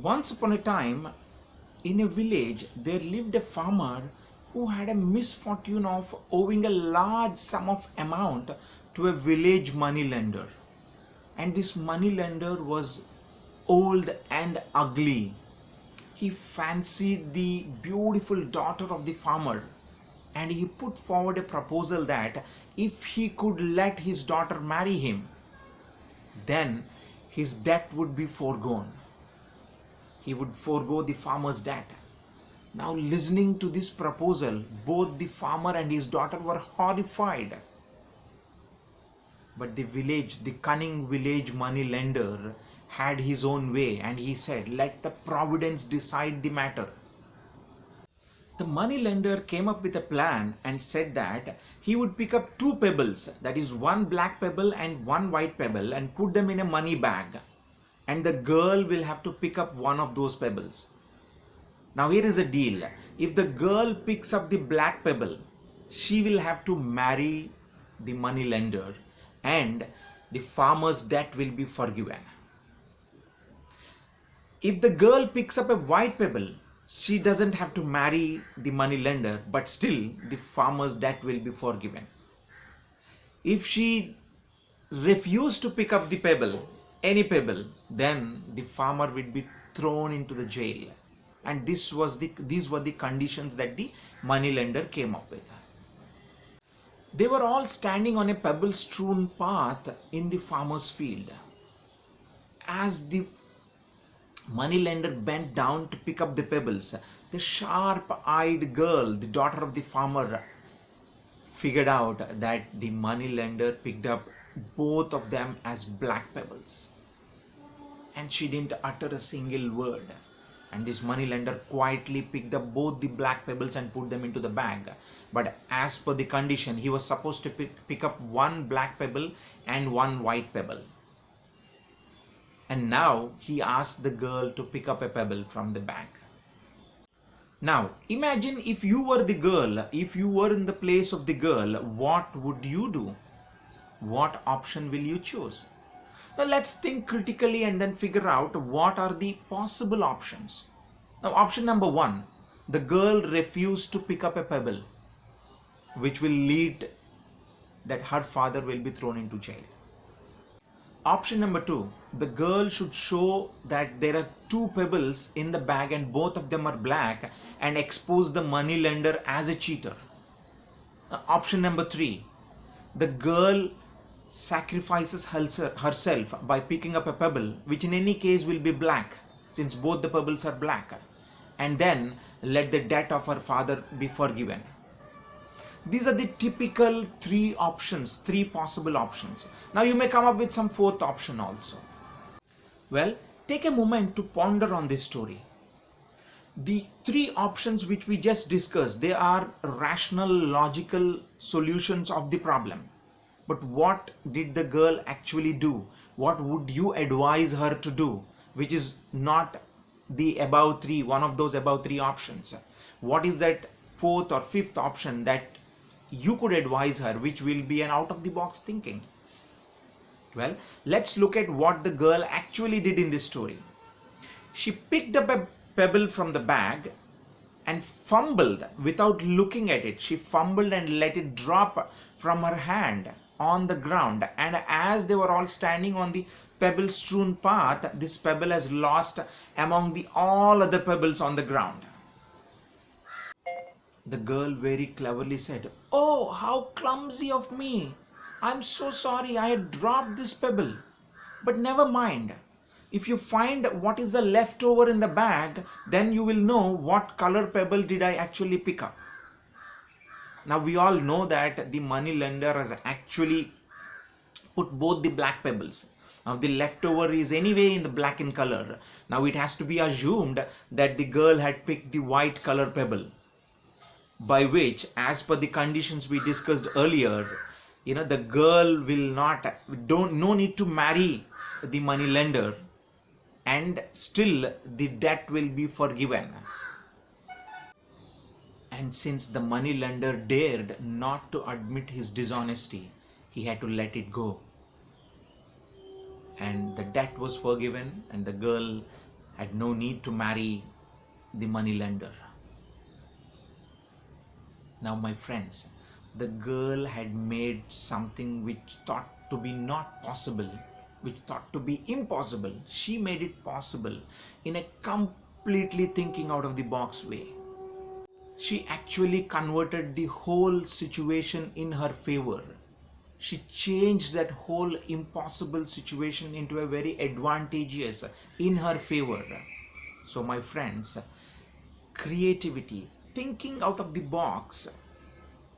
Once upon a time, in a village, there lived a farmer who had a misfortune of owing a large sum of amount to a village moneylender. And this moneylender was old and ugly. He fancied the beautiful daughter of the farmer, and he put forward a proposal that if he could let his daughter marry him, then his debt would be foregone. He would forego the farmer's debt. Now, listening to this proposal, both the farmer and his daughter were horrified. But the cunning village money lender had his own way, and he said, let the providence decide the matter. The money lender came up with a plan and said that he would pick up two pebbles, that is one black pebble and one white pebble, and put them in a money bag. And the girl will have to pick up one of those pebbles. Now here is a deal. If the girl picks up the black pebble, she will have to marry the money lender and the farmer's debt will be forgiven. If the girl picks up a white pebble, she doesn't have to marry the money lender, but still the farmer's debt will be forgiven. If she refuses to pick up the pebble, any pebble, then the farmer will be thrown into the jail. And these were the conditions that the moneylender came up with. They were all standing on a pebble-strewn path in the farmer's field. As the moneylender bent down to pick up the pebbles, the sharp-eyed girl, the daughter of the farmer, figured out that the moneylender picked up both of them as black pebbles. And she didn't utter a single word. And this moneylender quietly picked up both the black pebbles and put them into the bag. But as per the condition, he was supposed to pick up one black pebble and one white pebble. And now he asked the girl to pick up a pebble from the bag. Now imagine if you were the girl, if you were in the place of the girl, what would you do? What option will you choose? Now let's think critically and then figure out what are the possible options. Now option number one, the girl refused to pick up a pebble, which will lead that her father will be thrown into jail. Option number two, the girl should show that there are two pebbles in the bag and both of them are black and expose the moneylender as a cheater. Option number three, the girl sacrifices herself by picking up a pebble, which in any case will be black since both the pebbles are black, and then let the debt of her father be forgiven. These are the typical three options, three possible options. Now you may come up with some fourth option also. Well, take a moment to ponder on this story. The three options which we just discussed, they are rational, logical solutions of the problem. But what did the girl actually do? What would you advise her to do, which is not the above three, one of those above three options? What is that fourth or fifth option that you could advise her, which will be an out-of-the-box thinking? Well, let's look at what the girl actually did in this story. She picked up a pebble from the bag and fumbled without looking at it. She fumbled and let it drop from her hand on the ground, and as they were all standing on the pebble strewn path, this pebble has lost among all other pebbles on the ground. The girl very cleverly said, "Oh, how clumsy of me! I'm so sorry, I had dropped this pebble. But never mind. If you find what is the leftover in the bag, then you will know what color pebble did I actually pick up." Now we all know that the money lender has actually put both the black pebbles. Now the leftover is anyway in the black in color. Now it has to be assumed that the girl had picked the white color pebble, by which, as per the conditions we discussed earlier, the girl will no need to marry the money lender, and still the debt will be forgiven. And since the money lender dared not to admit his dishonesty, he had to let it go. And the debt was forgiven, and the girl had no need to marry the moneylender. Now, my friends, the girl had made something which thought to be not possible, which thought to be impossible. She made it possible in a completely thinking out of the box way. She actually converted the whole situation in her favor. She changed that whole impossible situation into a very advantageous in her favor. So, my friends, creativity, thinking out of the box,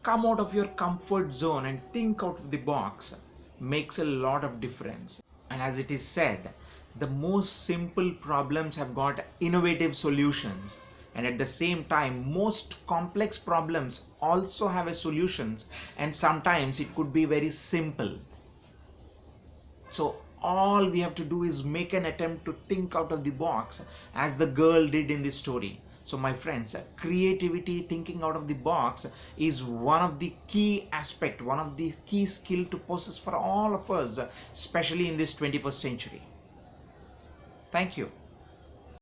come out of your comfort zone and think out of the box makes a lot of difference. And as it is said, the most simple problems have got innovative solutions, and at the same time most complex problems also have a solutions, and sometimes it could be very simple. So all we have to do is make an attempt to think out of the box as the girl did in this story. So my friends, creativity, thinking out of the box is one of the key aspect, one of the key skill to possess for all of us, especially in this 21st century. Thank you.